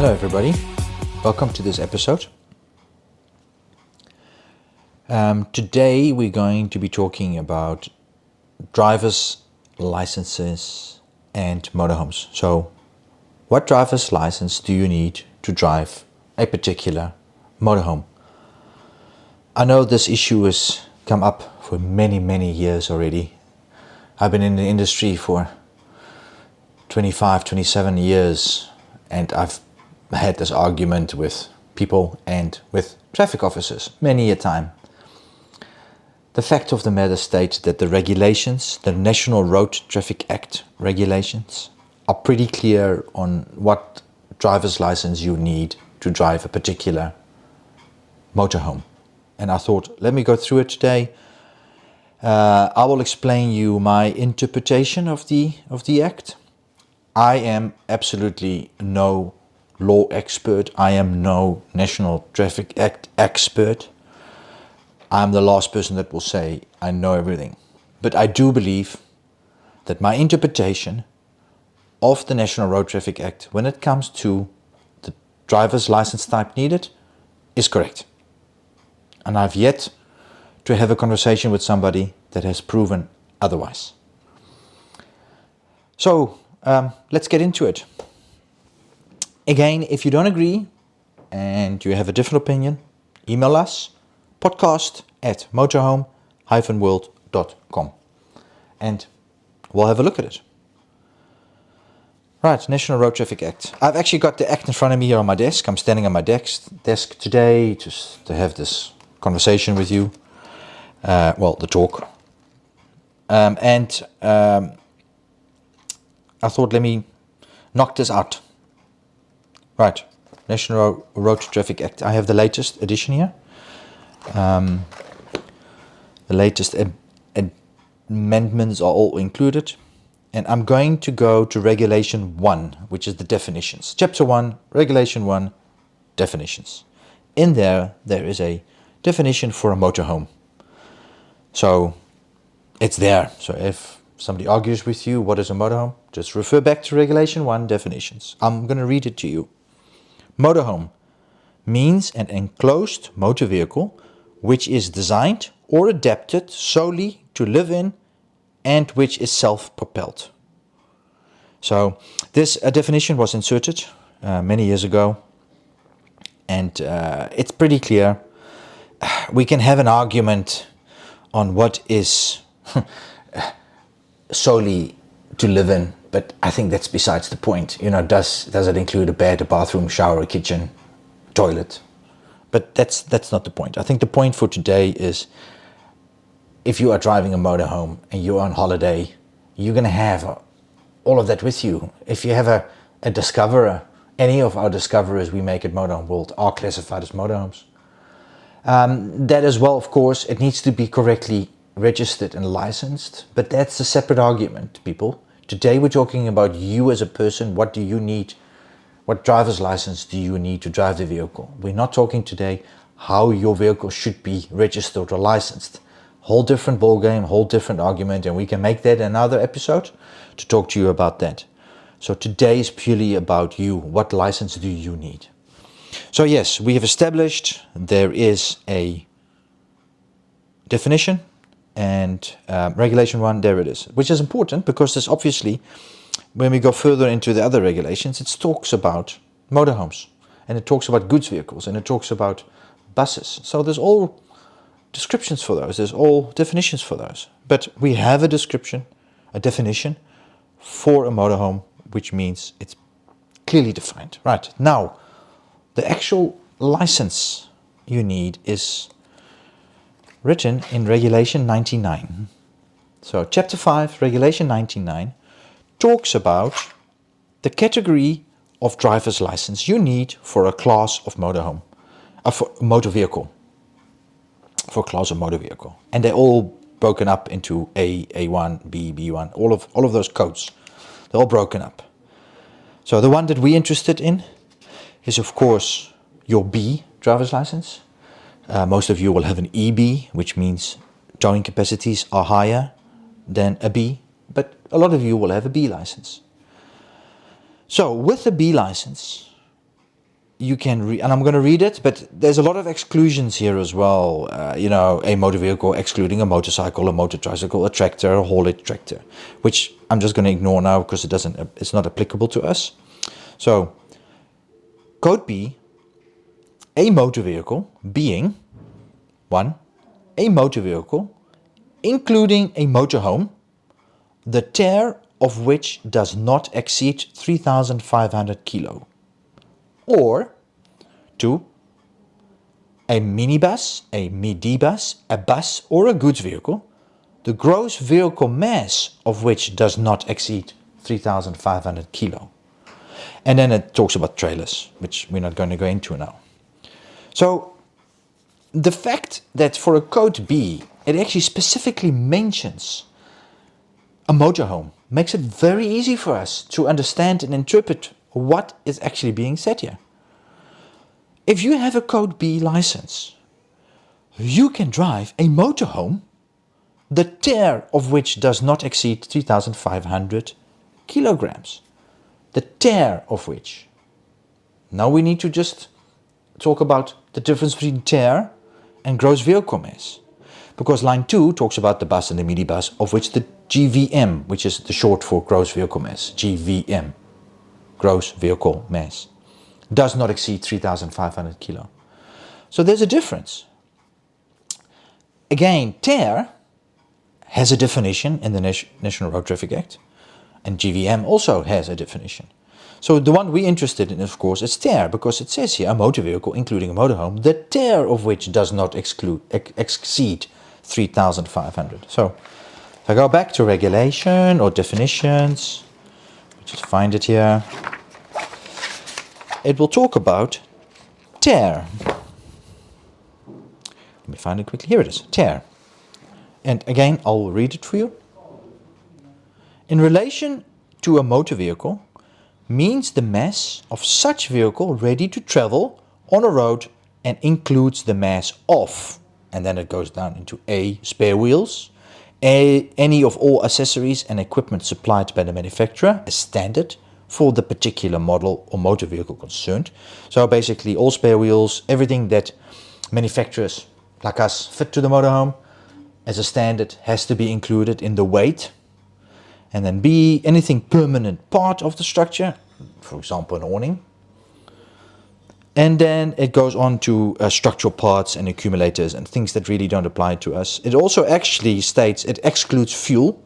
Hello everybody, welcome to this episode. Today we're going to be talking about driver's licenses and motorhomes. So what driver's license do you need to drive a particular motorhome? I know this issue has come up for many years already. I've been in the industry for 27 years and I've had this argument with people and with traffic officers many a time. The fact of the matter states that the regulations, the National Road Traffic Act regulations, are pretty clear on what driver's license you need to drive a particular motorhome. And I thought, let me go through it today. I will explain you my interpretation of the Act. I am absolutely no law expert. I am no National Traffic Act expert. I'm the last person that will say I know everything. But I do believe that my interpretation of the National Road Traffic Act when it comes to the driver's license type needed is correct. And I've yet to have a conversation with somebody that has proven otherwise. So let's get into it. Again, if you don't agree and you have a different opinion, email us podcast@motorhome-world.com and we'll have a look at it. Right, National Road Traffic Act. I've actually got the Act in front of me here on my desk. I'm standing on my desk today just to have this conversation with you. The talk. I thought, let me knock this out. Right, National Road Traffic Act. I have the latest edition here. The latest amendments are all included. And I'm going to go to Regulation 1, which is the definitions. Chapter 1, Regulation 1, definitions. In there is a definition for a motorhome. So it's there. So if somebody argues with you, what is a motorhome? Just refer back to Regulation 1, definitions. I'm going to read it to you. Motorhome means an enclosed motor vehicle which is designed or adapted solely to live in and which is self-propelled. So this definition was inserted many years ago, and it's pretty clear. We can have an argument on what is solely to live in, but I think that's besides the point. You know, does it include a bed, a bathroom, shower, a kitchen, toilet? But that's not the point. I think the point for today is if you are driving a motorhome and you're on holiday, you're going to have all of that with you. If you have a Discoverer, any of our Discoverers we make at Motorhome-World are classified as motorhomes. That as well, of course, it needs to be correctly registered and licensed, but that's a separate argument, people. Today we're talking about you as a person. What do you need? What driver's license do you need to drive the vehicle? We're not talking today how your vehicle should be registered or licensed. Whole different ballgame, whole different argument, and we can make that another episode to talk to you about that. So today is purely about you. What license do you need? So yes, we have established there is a definition and Regulation 1, there it is, which is important because this obviously, when we go further into the other regulations, it talks about motorhomes and it talks about goods vehicles and it talks about buses. So there's all descriptions for those, there's all definitions for those. But we have a description, a definition for a motorhome, which means it's clearly defined. Right, now, the actual license you need is written in Regulation 99. So Chapter 5, Regulation 99, talks about the category of driver's license you need for a class of motorhome, for motor vehicle. For a class of motor vehicle. And they're all broken up into A1, B, B1, all of those codes. They're all broken up. So the one that we're interested in is, of course, your B driver's license. Most of you will have an EB, which means towing capacities are higher than a B, but a lot of you will have a B license. So with the B license, you can read, and I'm going to read it, but there's a lot of exclusions here as well. You know, a motor vehicle excluding a motorcycle, a motor tricycle, a tractor, a haulage tractor, which I'm just going to ignore now because it's not applicable to us. So, code B, a motor vehicle being 1, a motor vehicle including a motorhome, the tare of which does not exceed 3,500 kilo. Or 2, a minibus, a midibus, a bus or a goods vehicle, the gross vehicle mass of which does not exceed 3,500 kilo. And then it talks about trailers, which we're not going to go into now. So the fact that for a code B, it actually specifically mentions a motorhome makes it very easy for us to understand and interpret what is actually being said here. If you have a code B license, you can drive a motorhome, the tare of which does not exceed 3,500 kilograms. The tare of which. Now we need to just talk about the difference between tare and gross vehicle mass. Because line 2 talks about the bus and the minibus, of which the GVM, which is the short for gross vehicle mass, GVM, gross vehicle mass, does not exceed 3,500 kilo. So there's a difference. Again, tare has a definition in the National Road Traffic Act, and GVM also has a definition. So the one we're interested in, of course, is tare, because it says here a motor vehicle, including a motorhome, the tare of which does not exceed 3,500. So if I go back to regulation or definitions, just find it here. It will talk about tare. Let me find it quickly. Here it is, tare. And again, I'll read it for you. In relation to a motor vehicle, means the mass of such vehicle ready to travel on a road and includes the mass of, and then it goes down into A, spare wheels, any of all accessories and equipment supplied by the manufacturer as standard for the particular model or motor vehicle concerned. So basically all spare wheels, everything that manufacturers like us fit to the motorhome as a standard has to be included in the weight. And then B, anything permanent part of the structure, for example an awning. And then it goes on to structural parts and accumulators and things that really don't apply to us. It also actually states it excludes fuel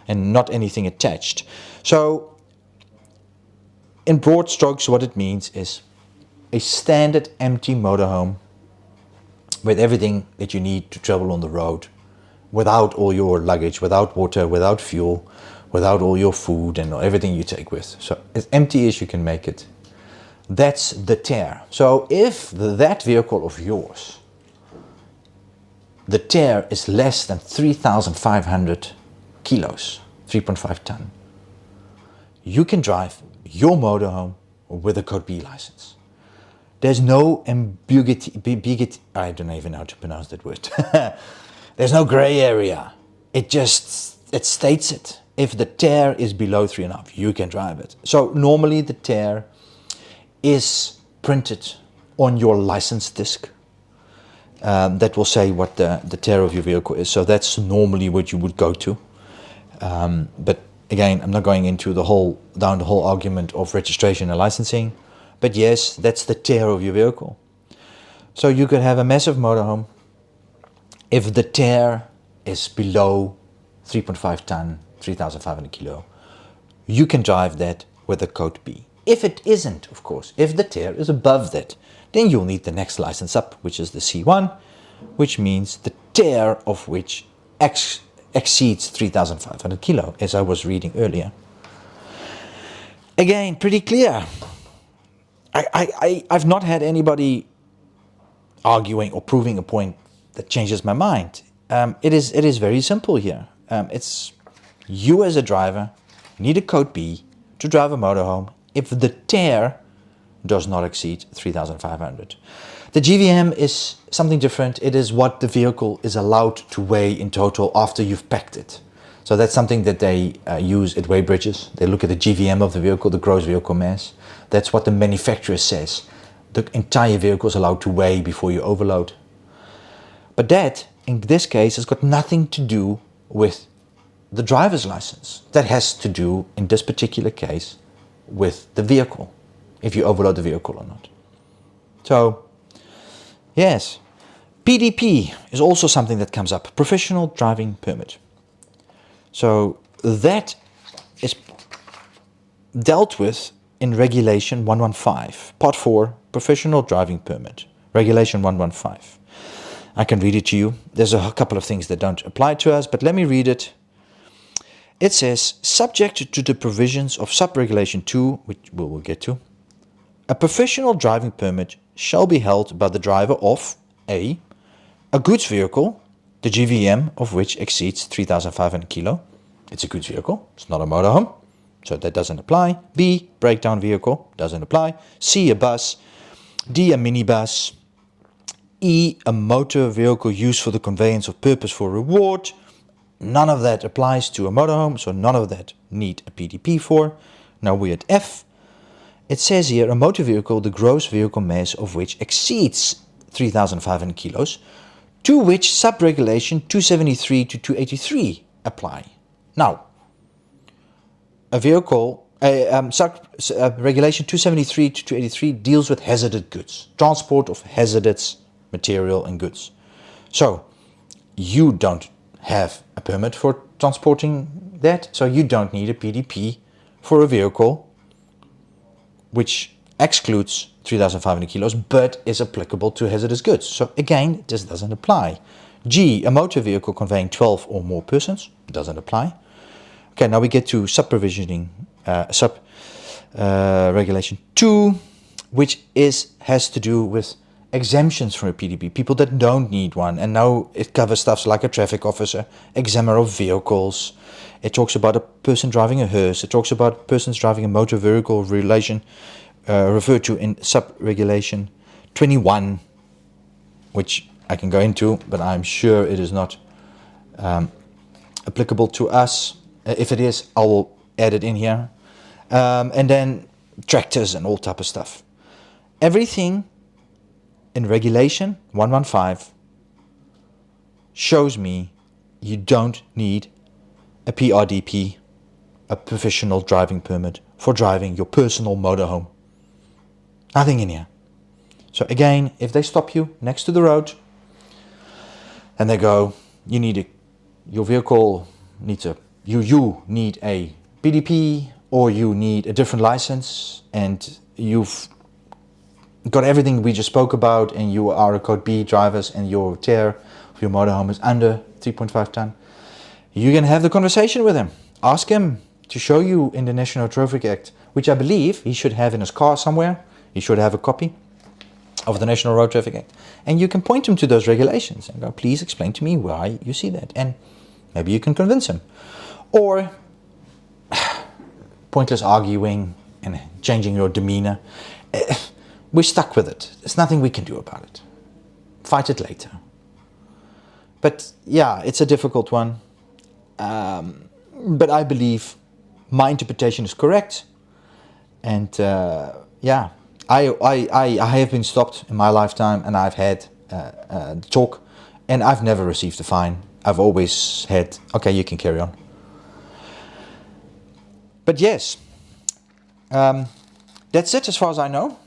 and not anything attached. So in broad strokes, what it means is a standard empty motorhome with everything that you need to travel on the road, without all your luggage, without water, without fuel, without all your food and everything you take with. So as empty as you can make it. That's the tare. So if that vehicle of yours, the tare is less than 3,500 kilos, 3.5 ton, you can drive your motorhome with a code B license. There's no ambiguity, I don't even know how to pronounce that word. There's no gray area. It states it. If the tare is below 3.5, you can drive it. So normally the tare is printed on your license disc. That will say what the tare of your vehicle is. So that's normally what you would go to. But again, I'm not going into down the whole argument of registration and licensing. But yes, that's the tare of your vehicle. So you could have a massive motorhome. If the tare is below 3.5 ton, 3,500 kilo, you can drive that with a code B. If it isn't, of course, if the tare is above that, then you'll need the next license up, which is the C1, which means the tare of which exceeds 3,500 kilo, as I was reading earlier. Again, pretty clear. I've not had anybody arguing or proving a point that changes my mind. It is very simple here. It's you as a driver need a code B to drive a motorhome if the tare does not exceed 3,500. The GVM is something different. It is what the vehicle is allowed to weigh in total after you've packed it. So that's something that they use at weigh bridges. They look at the GVM of the vehicle, the gross vehicle mass. That's what the manufacturer says. the entire vehicle is allowed to weigh before you overload. But that, in this case, has got nothing to do with the driver's license. That has to do, in this particular case, with the vehicle, if you overload the vehicle or not. So, yes, PDP is also something that comes up, Professional Driving Permit. So that is dealt with in Regulation 115, Part 4, Professional Driving Permit, Regulation 115. I can read it to you. There's a couple of things that don't apply to us, but let me read it. It says, subject to the provisions of Sub-Regulation 2, which we will get to, a professional driving permit shall be held by the driver of A goods vehicle, the GVM of which exceeds 3,500 kilo. It's a goods vehicle, it's not a motorhome, so that doesn't apply. B, breakdown vehicle, doesn't apply. C, a bus. D, a minibus. E, a motor vehicle used for the conveyance of purpose for reward. None of that applies to a motorhome, so none of that need a PDP for. Now we're at F. It says here, a motor vehicle, the gross vehicle mass of which exceeds 3,500 kilos, to which sub-regulation 273 to 283 apply. Now, a vehicle, regulation 273 to 283 deals with hazardous goods, transport of hazardous material and goods. So, you don't have a permit for transporting that, so you don't need a PDP for a vehicle which excludes 3,500 kilos but is applicable to hazardous goods. So again, this doesn't apply. G, a motor vehicle conveying 12 or more persons, doesn't apply. Okay, now we get to regulation 2, which has to do with exemptions from a PDP, people that don't need one. And now it covers stuff like a traffic officer, examiner of vehicles. It talks about a person driving a hearse. It talks about persons driving a motor vehicle relation referred to in sub-regulation 21, which I can go into, but I'm sure it is not applicable to us. If it is, I will add it in here. And then tractors and all type of stuff. Everything in Regulation 115 shows me you don't need a PRDP, a professional driving permit, for driving your personal motorhome. Nothing in here. So again, if they stop you next to the road and they go, your vehicle needs you need a PDP, or you need a different license, and you've got everything we just spoke about, and you are a Code B drivers, and your tear of your motorhome is under 3.5 ton, you can have the conversation with him. Ask him to show you in the National Traffic Act, which I believe he should have in his car somewhere. He should have a copy of the National Road Traffic Act. And you can point him to those regulations and go, please explain to me why you see that. And maybe you can convince him. Or pointless arguing and changing your demeanor. We're stuck with it. There's nothing we can do about it. Fight it later. But yeah, it's a difficult one. But I believe my interpretation is correct. And yeah, I have been stopped in my lifetime, and I've had talk, and I've never received a fine. I've always had, okay, you can carry on. But yes, that's it as far as I know.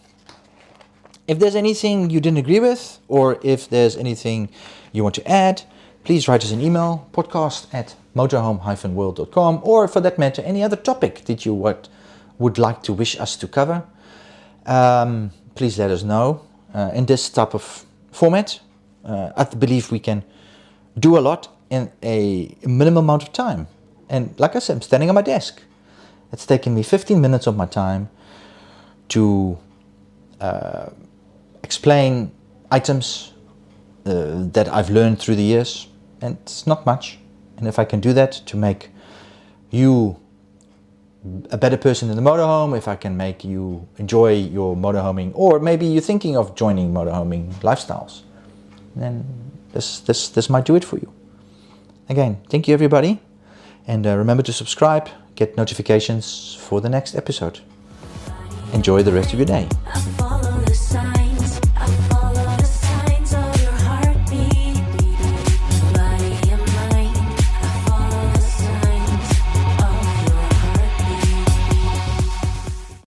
If there's anything you didn't agree with, or if there's anything you want to add, please write us an email, podcast@motorhome-world.com, or for that matter, any other topic that you would like to wish us to cover. Please let us know. In this type of format, I believe we can do a lot in a minimum amount of time. And like I said, I'm standing on my desk. It's taken me 15 minutes of my time to explain items that I've learned through the years, and it's not much. And if I can do that to make you a better person in the motorhome, if I can make you enjoy your motorhoming, or maybe you're thinking of joining motorhoming lifestyles, then this might do it for you. Again, thank you everybody, and remember to subscribe, get notifications for the next episode. Enjoy the rest of your day.